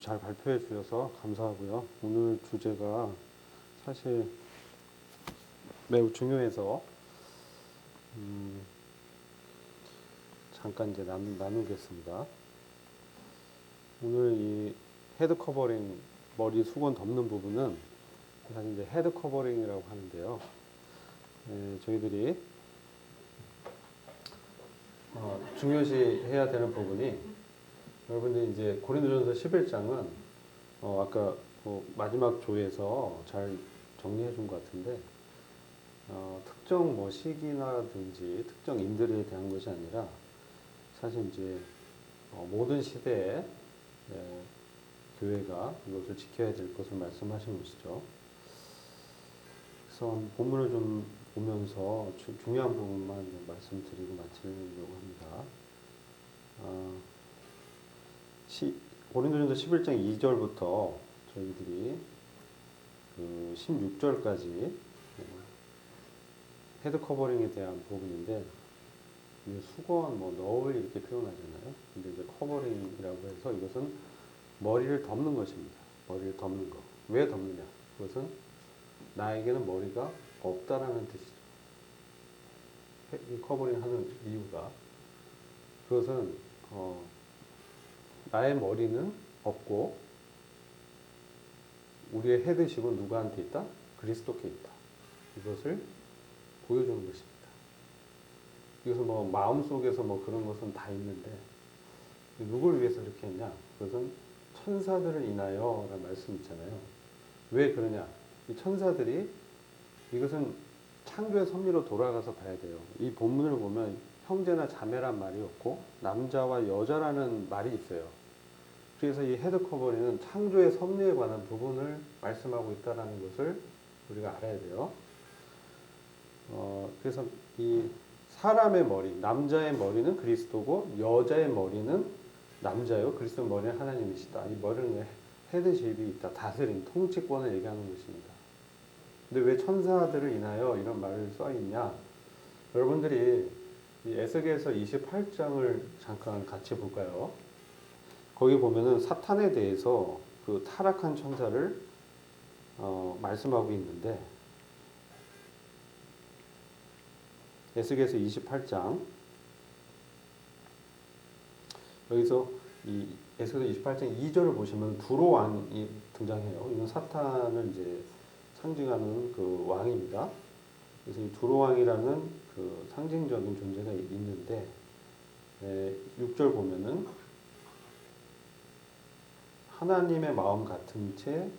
잘 발표해 주셔서 감사하고요. 오늘 주제가 사실 매우 중요해서 잠깐 이제 나누겠습니다. 오늘 이 헤드 커버링, 머리 수건 덮는 부분은 사실 이제 헤드 커버링이라고 하는데요. 저희들이 중요시해야 되는 부분이, 여러분들이 이제 고린도전서 11장은 아까 마지막 조에서 잘 정리해 준 것 같은데, 특정 뭐 시기나든지 특정 인들에 대한 것이 아니라 사실 이제 모든 시대에 교회가 이것을 지켜야 될 것을 말씀하신 것이죠. 그래서 본문을 좀 보면서 중요한 부분만 말씀드리고 마치려고 합니다. 고린도전서 11장 2절부터 저희들이 그 16절까지 헤드 커버링에 대한 부분인데, 수건, 너울 이렇게 표현하잖아요. 근데 이제 커버링이라고 해서 이것은 머리를 덮는 것입니다. 머리를 덮는 것. 왜 덮느냐? 그것은 나에게는 머리가 없다라는 뜻이죠. 이 커버링 하는 이유가, 그것은 나의 머리는 없고 우리의 헤드십은 누구한테 있다? 그리스도께 있다. 이것을 보여주는 것입니다. 이것은 마음속에서 그런 것은 다 있는데, 누구를 위해서 이렇게 했냐? 그것은 천사들을 인하여 라는 말씀 있잖아요. 왜 그러냐? 이 천사들이, 이것은 창조의 섭리로 돌아가서 봐야 돼요. 이 본문을 보면 형제나 자매란 말이 없고 남자와 여자라는 말이 있어요. 그래서 이 헤드 커버링은 창조의 섭리에 관한 부분을 말씀하고 있다는 것을 우리가 알아야 돼요. 그래서 이 사람의 머리, 남자의 머리는 그리스도고 여자의 머리는 남자요, 그리스도 머리는 하나님이시다. 이 머리는 헤드십이 있다. 다스림, 통치권을 얘기하는 것입니다. 근데 왜 천사들을 인하여 이런 말을 써 있냐? 여러분들이 이 에스겔서 28장을 잠깐 같이 볼까요? 거기 보면은 사탄에 대해서 그 타락한 천사를 말씀하고 있는데, 에스겔서 28장, 여기서 이 에스겔서 28장 2절을 보시면 두로 왕이 등장해요. 이건 사탄을 이제 상징하는 그 왕입니다. 그래서 이 두로 왕이라는 그 상징적인 존재가 있는데, 6절 보면은 하나님의 마음 같은 채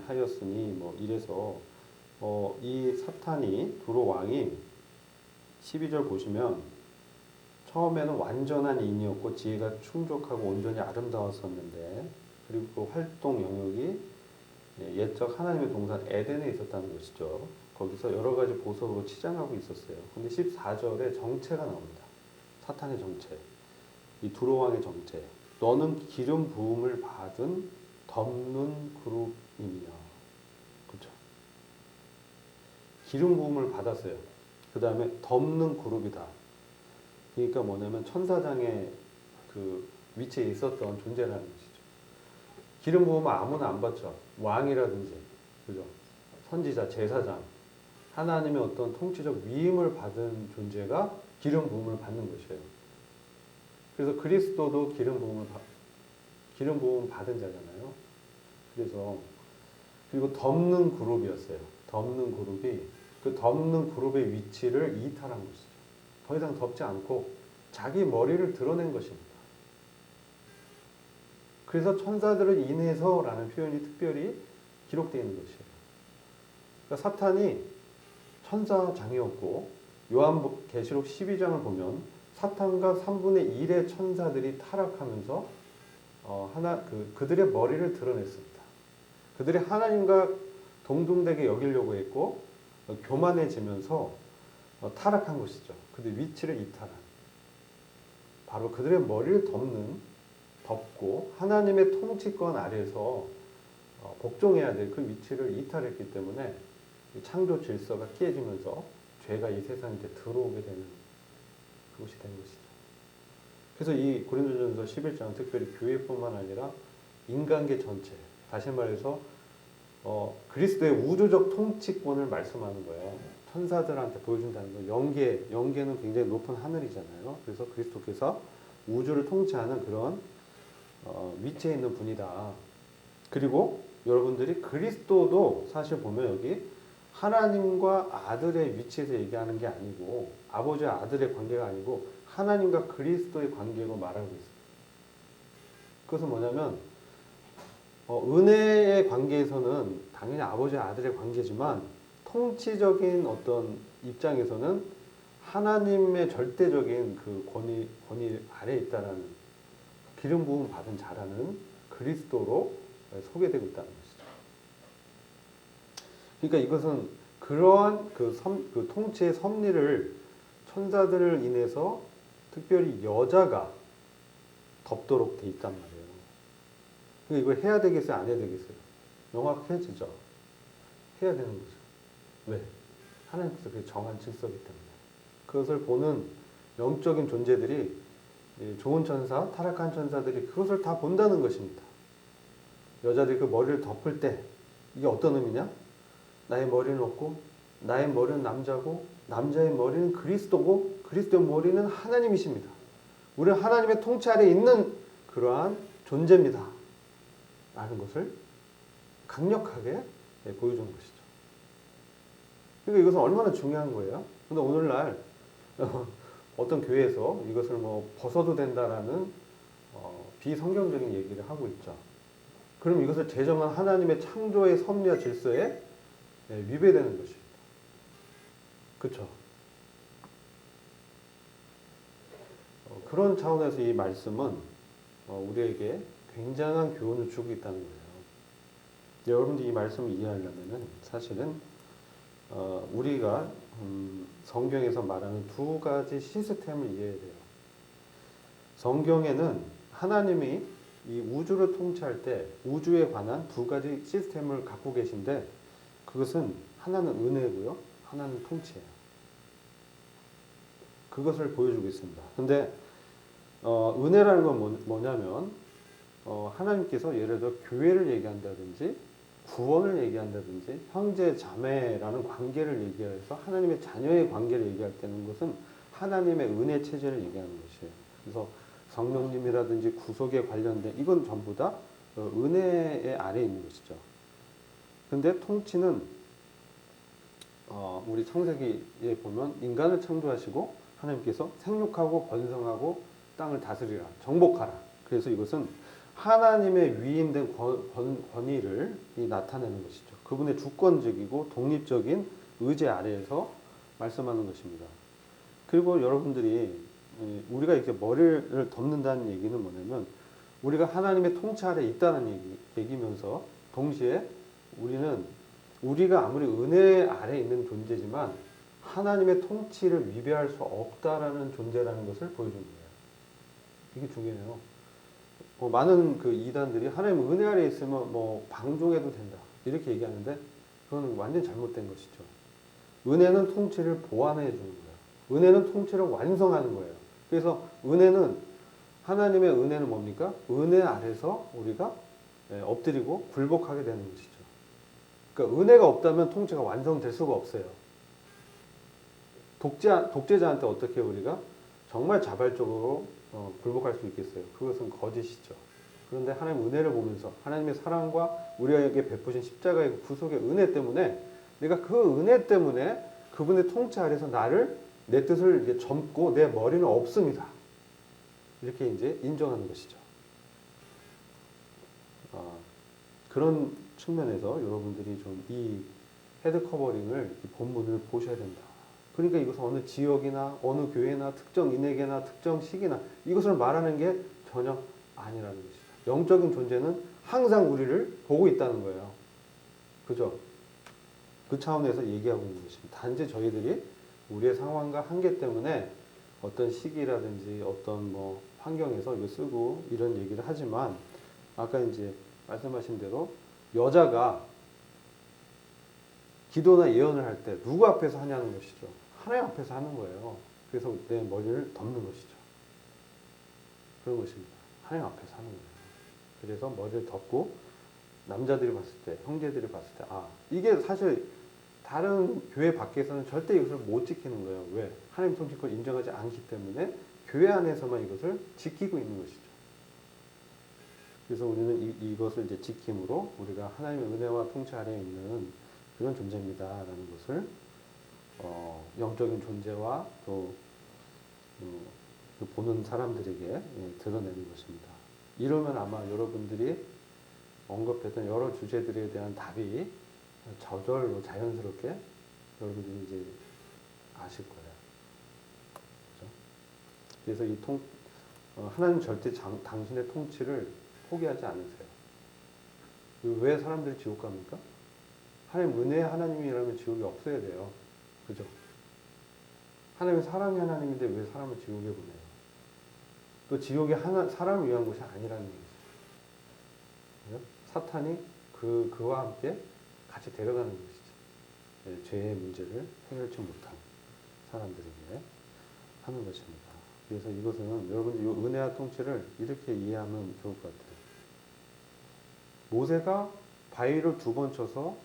하였으니 이래서 이 사탄이, 두로 왕이 12절 보시면 처음에는 완전한 인이었고 지혜가 충족하고 온전히 아름다웠었는데, 그리고 그 활동 영역이 옛적 하나님의 동산 에덴에 있었다는 것이죠. 거기서 여러 가지 보석으로 치장하고 있었어요. 근데 14절에 정체가 나옵니다. 사탄의 정체, 이 두로 왕의 정체. 너는 기름 부음을 받은 덮는 그룹이니라. 그렇죠? 기름 부음을 받았어요. 그 다음에 덮는 그룹이다. 그러니까 뭐냐면 천사장의 그 위치에 있었던 존재라는 것이죠. 기름 부음은 아무나 안 받죠. 왕이라든지, 그죠? 선지자, 제사장, 하나님의 어떤 통치적 위임을 받은 존재가 기름 부음을 받는 것이에요. 그래서 그리스도도 기름 부음 받은 자잖아요. 그래서, 그리고 덮는 그룹이었어요. 덮는 그룹이, 그 덮는 그룹의 위치를 이탈한 것이죠. 더 이상 덮지 않고 자기 머리를 드러낸 것입니다. 그래서 천사들을 인해서라는 표현이 특별히 기록되어 있는 것이에요. 그러니까 사탄이 천사장이었고, 요한계시록 12장을 보면 사탄과 3분의 1의 천사들이 타락하면서 그들의 머리를 드러냈습니다. 그들이 하나님과 동등되게 여기려고 했고 교만해지면서 타락한 것이죠. 그들의 위치를 이탈한, 바로 그들의 머리를 덮고 하나님의 통치권 아래서 복종해야 될 그 위치를 이탈했기 때문에 창조 질서가 깨지면서 죄가 이 세상에 들어오게 되는 그것이 된 것이죠. 그래서 이 고린도전서 11장은 특별히 교회뿐만 아니라 인간계 전체, 다시 말해서 그리스도의 우주적 통치권을 말씀하는 거예요. 천사들한테 보여준다는 거. 영계는 굉장히 높은 하늘이잖아요. 그래서 그리스도께서 우주를 통치하는 그런 위치에 있는 분이다. 그리고 여러분들이 그리스도도 사실 보면 여기 하나님과 아들의 위치에서 얘기하는 게 아니고 아버지와 아들의 관계가 아니고 하나님과 그리스도의 관계로 말하고 있어요. 그것은 뭐냐면 은혜의 관계에서는 당연히 아버지와 아들의 관계지만 통치적인 어떤 입장에서는 하나님의 절대적인 그 권위 아래에 있다라는 기름 부음 받은 자라는 그리스도로 소개되고 있다는 것이죠. 그러니까 이것은 그러한 그 통치의 섭리를 천사들을 인해서 특별히 여자가 덮도록 돼 있단 말이에요. 그러니까 이걸 해야 되겠어요? 안 해야 되겠어요? 명확해지죠. 해야 되는 거죠. 왜? 하나님께서 그게 정한 질서이기 때문에. 그것을 보는 영적인 존재들이 좋은 천사, 타락한 천사들이 그것을 다 본다는 것입니다. 여자들이 그 머리를 덮을 때 이게 어떤 의미냐? 나의 머리는 없고 나의 머리는 남자고 남자의 머리는 그리스도고 그리스도의 머리는 하나님이십니다. 우리는 하나님의 통치 아래에 있는 그러한 존재입니다. 라는 것을 강력하게 보여주는 것이죠. 그러니까 이것은 얼마나 중요한 거예요. 근데 오늘날 어떤 교회에서 이것을 뭐 벗어도 된다라는 비성경적인 얘기를 하고 있죠. 그럼 이것을 제정한 하나님의 창조의 섭리와 질서에 위배되는 것입니다. 그렇죠? 그런 차원에서 이 말씀은 우리에게 굉장한 교훈을 주고 있다는 거예요. 여러분들이 이 말씀을 이해하려면 사실은 우리가 성경에서 말하는 두 가지 시스템을 이해해야 돼요. 성경에는 하나님이 이 우주를 통치할 때 우주에 관한 두 가지 시스템을 갖고 계신데 그것은 하나는 은혜고요. 하나는 통치예요. 그것을 보여주고 있습니다. 근데 은혜라는 건 뭐냐면 하나님께서 예를 들어 교회를 얘기한다든지 구원을 얘기한다든지 형제 자매라는 관계를 얘기해서 하나님의 자녀의 관계를 얘기할 때는 것은 하나님의 은혜 체제를 얘기하는 것이에요. 그래서 성령님이라든지 구속에 관련된 이건 전부 다 은혜의 아래에 있는 것이죠. 근데 통치는 우리 창세기에 보면 인간을 창조하시고 하나님께서 생육하고 번성하고 땅을 다스리라, 정복하라. 그래서 이것은 하나님의 위임된 권위를 나타내는 것이죠. 그분의 주권적이고 독립적인 의지 아래에서 말씀하는 것입니다. 그리고 여러분들이 우리가 이렇게 머리를 덮는다는 얘기는 뭐냐면 우리가 하나님의 통치 아래에 있다는 얘기면서 동시에 우리가 아무리 은혜 아래에 있는 존재지만 하나님의 통치를 위배할 수 없다라는 존재라는 것을 보여주는 거예요. 이게 중요해요. 많은 그 이단들이 하나님 은혜 아래에 있으면 뭐 방종해도 된다 이렇게 얘기하는데 그건 완전 잘못된 것이죠. 은혜는 통치를 보완해 주는 거예요. 은혜는 통치를 완성하는 거예요. 그래서 하나님의 은혜는 뭡니까? 은혜 아래서 우리가 엎드리고 굴복하게 되는 것이죠. 그러니까 은혜가 없다면 통치가 완성될 수가 없어요. 독재자한테 어떻게 우리가 정말 자발적으로 굴복할 수 있겠어요? 그것은 거짓이죠. 그런데 하나님 은혜를 보면서 하나님의 사랑과 우리에게 베푸신 십자가의 구속의 은혜 때문에 내가 그 은혜 때문에 그분의 통치 아래서 내 뜻을 이제 젊고 내 머리는 없습니다. 이렇게 이제 인정하는 것이죠. 그런 측면에서 여러분들이 좀 이 헤드 커버링을 이 본문을 보셔야 된다. 그러니까 이것은 어느 지역이나 어느 교회나 특정 인에게나 특정 시기나 이것을 말하는 게 전혀 아니라는 것이죠. 영적인 존재는 항상 우리를 보고 있다는 거예요. 그죠? 그 차원에서 얘기하고 있는 것입니다. 단지 저희들이 우리의 상황과 한계 때문에 어떤 시기라든지 어떤 뭐 환경에서 이거 쓰고 이런 얘기를 하지만 아까 이제 말씀하신 대로 여자가 기도나 예언을 할 때 누구 앞에서 하냐는 것이죠. 하나님 앞에서 하는 거예요. 그래서 내 머리를 덮는 것이죠. 그런 것입니다. 하나님 앞에서 하는 거예요. 그래서 머리를 덮고 남자들이 봤을 때, 형제들이 봤을 때, 아, 이게 사실 다른 교회 밖에서는 절대 이것을 못 지키는 거예요. 왜? 하나님 통치권을 인정하지 않기 때문에 교회 안에서만 이것을 지키고 있는 것이죠. 그래서 우리는 이것을 이제 지킴으로 우리가 하나님의 은혜와 통치 아래에 있는 그런 존재입니다라는 것을 영적인 존재와 또 보는 사람들에게 드러내는 것입니다. 이러면 아마 여러분들이 언급했던 여러 주제들에 대한 답이 저절로 자연스럽게 여러분들이 이제 아실 거예요. 그렇죠? 그래서 하나님 절대 당신의 통치를 포기하지 않으세요. 왜 사람들이 지옥 갑니까? 하나님 은혜의 하나님이라면 지옥이 없어야 돼요. 그죠? 하나님은 사랑의 하나님인데 왜 사람을 지옥에 보내요? 또 지옥이 사람을 위한 곳이 아니라는 얘기죠. 그죠? 사탄이 그와 함께 같이 데려가는 것이죠. 네, 죄의 문제를 해결치 못한 사람들에게 하는 것입니다. 그래서 이것은 여러분 이 은혜와 통치를 이렇게 이해하면 좋을 것 같아요. 모세가 바위를 2번 쳐서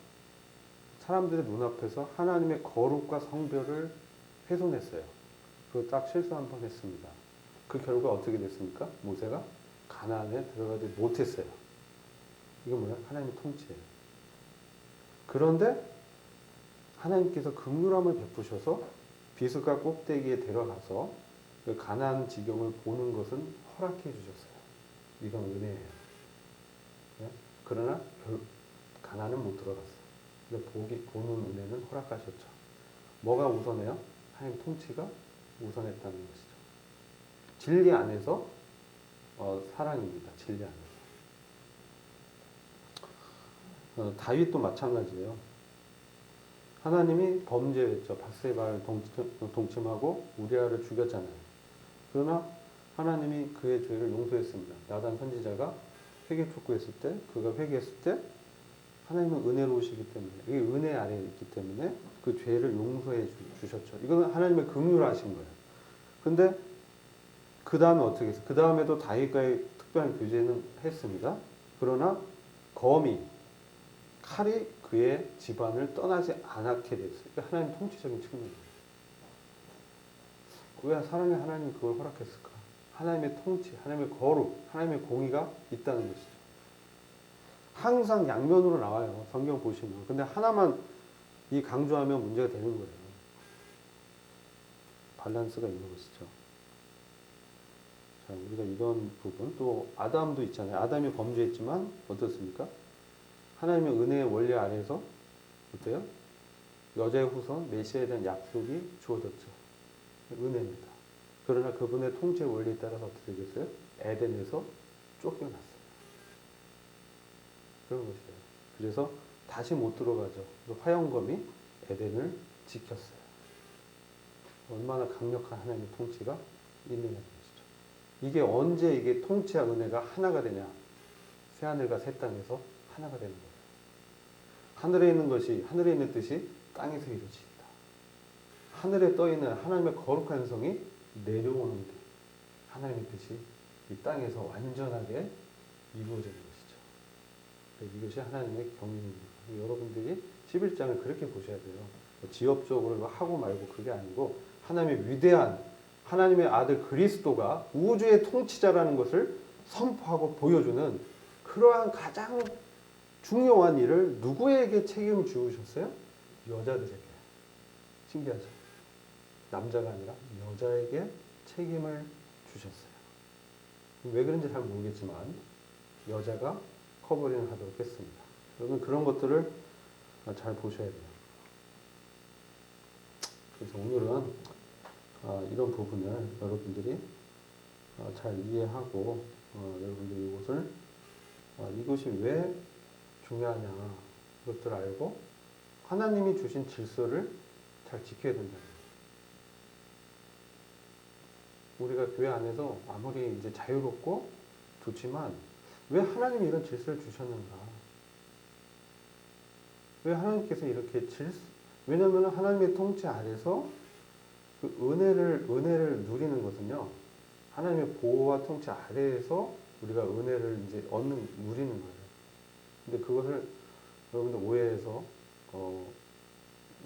사람들의 눈앞에서 하나님의 거룩과 성별을 훼손했어요. 그거 딱 실수 한 번 했습니다. 그 결과 어떻게 됐습니까? 모세가 가나안에 들어가지 못했어요. 이건 뭐야? 하나님의 통치예요. 그런데 하나님께서 긍휼함을 베푸셔서 비스가 꼭대기에 데려가서 그 가나안 지경을 보는 것은 허락해 주셨어요. 이건 은혜예요. 네? 그러나 가나안은 못 들어갔어요. 근데 보는 은혜는 허락하셨죠. 뭐가 우선해요? 하나님 통치가 우선했다는 것이죠. 진리 안에서 사랑입니다. 진리 안에서. 다윗도 마찬가지예요. 하나님이 범죄했죠. 밧세바를 동침하고 우리아를 죽였잖아요. 그러나 하나님이 그의 죄를 용서했습니다. 나단 선지자가 회개 촉구했을 때, 그가 회개했을 때 하나님은 은혜로우시기 때문에, 이게 은혜 아래에 있기 때문에 그 죄를 용서해 주셨죠. 이거는 하나님의 긍휼하신 거예요. 근데 그 다음에 어떻게 했어요? 그 다음에도 다윗과의 특별한 교제는 했습니다. 그러나 칼이 그의 집안을 떠나지 않게 됐어요. 하나님 통치적인 측면이에요. 왜 사랑의 하나님이 그걸 허락했을까? 하나님의 통치, 하나님의 거룩, 하나님의 공의가 있다는 것이죠. 항상 양면으로 나와요. 성경 보시면. 근데 하나만 강조하면 문제가 되는 거예요. 밸런스가 있는 것이죠. 자, 우리가 이런 부분, 또 아담도 있잖아요. 아담이 범죄했지만 어떻습니까? 하나님의 은혜의 원리 아래에서 어때요? 여자의 후손 메시아에 대한 약속이 주어졌죠. 은혜입니다. 그러나 그분의 통치 원리에 따라서 어떻게 되겠어요? 에덴에서 쫓겨났어요. 그런 것이에요. 그래서 다시 못 들어가죠. 화영검이 에덴을 지켰어요. 얼마나 강력한 하나님의 통치가 있느냐는 것이죠. 이게 언제 이게 통치와 은혜가 하나가 되냐? 새하늘과 새 땅에서 하나가 되는 거예요. 하늘에 있는 뜻이 땅에서 이루어집니다. 하늘에 떠 있는 하나님의 거룩한 성이 내려오는 게 하나님의 뜻이 이 땅에서 완전하게 이루어지는 것이죠. 이것이 하나님의 경륜입니다. 여러분들이 11장을 그렇게 보셔야 돼요. 지엽적으로 하고 말고 그게 아니고 하나님의 위대한 하나님의 아들 그리스도가 우주의 통치자라는 것을 선포하고 보여주는 그러한 가장 중요한 일을 누구에게 책임을 지우셨어요? 여자들에게. 신기하죠? 남자가 아니라 여자에게 책임을 주셨어요. 왜 그런지 잘 모르겠지만 여자가 커버링을 하도록 했습니다. 여러분 그런 것들을 잘 보셔야 돼요. 그래서 오늘은 이런 부분을 여러분들이 잘 이해하고 여러분들이 이것이 왜 중요하냐 이것들을 알고 하나님이 주신 질서를 잘 지켜야 된다는 거예요. 우리가 교회 안에서 아무리 이제 자유롭고 좋지만 왜 하나님이 이런 질서를 주셨는가? 왜 하나님께서 이렇게 왜냐하면 하나님의 통치 아래서 그 은혜를 누리는 것은요, 하나님의 보호와 통치 아래에서 우리가 은혜를 이제 누리는 거예요. 근데 그것을 여러분들 오해해서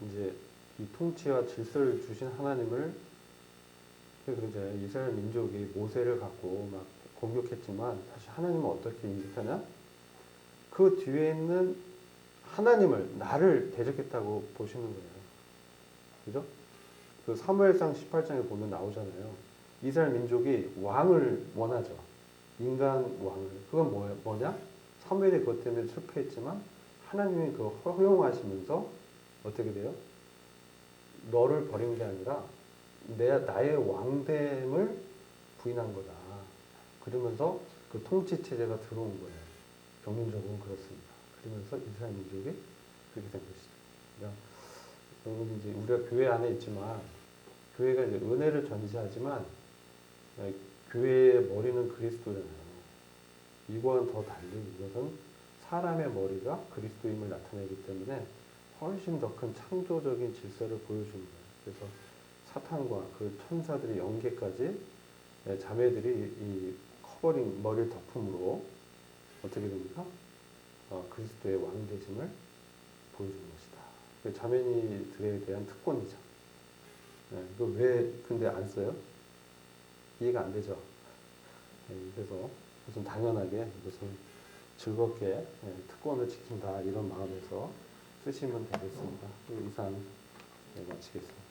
이제 이 통치와 질서를 주신 하나님을 그러잖아요. 이스라엘 민족이 모세를 갖고 막 공격했지만 사실 하나님은 어떻게 인식하냐? 그 뒤에 있는 하나님을 나를 대적했다고 보시는 거예요. 그죠? 그 사무엘상 18장에 보면 나오잖아요. 이스라엘 민족이 왕을 원하죠. 인간 왕을. 그건 뭐냐? 사무엘이 그것 때문에 실패했지만 하나님이 그걸 허용하시면서 어떻게 돼요? 너를 버린 게 아니라 나의 왕됨을 부인한 거다. 그러면서 그 통치 체제가 들어온 거예요. 경륜적으로는 그렇습니다. 그러면서 이스라엘 민족이 그렇게 된 것이죠. 그러니까 여러분 이제 우리가 교회 안에 있지만 교회가 이제 은혜를 전시하지만 교회의 머리는 그리스도잖아요. 이거와는 더 달리 이것은 사람의 머리가 그리스도임을 나타내기 때문에 훨씬 더 큰 창조적인 질서를 보여주는 거예요. 그래서 사탄과 그 천사들의 연계까지 자매들이 이 커버링 머리를 덮음으로 어떻게 됩니까? 그리스도의 왕되심을 보여주는 것이다. 자매들에 대한 특권이죠. 이거 왜 근데 안 써요? 이해가 안 되죠. 그래서 무슨 당연하게 무슨 즐겁게 특권을 지킨다 이런 마음에서 쓰시면 되겠습니다. 이상 마치겠습니다.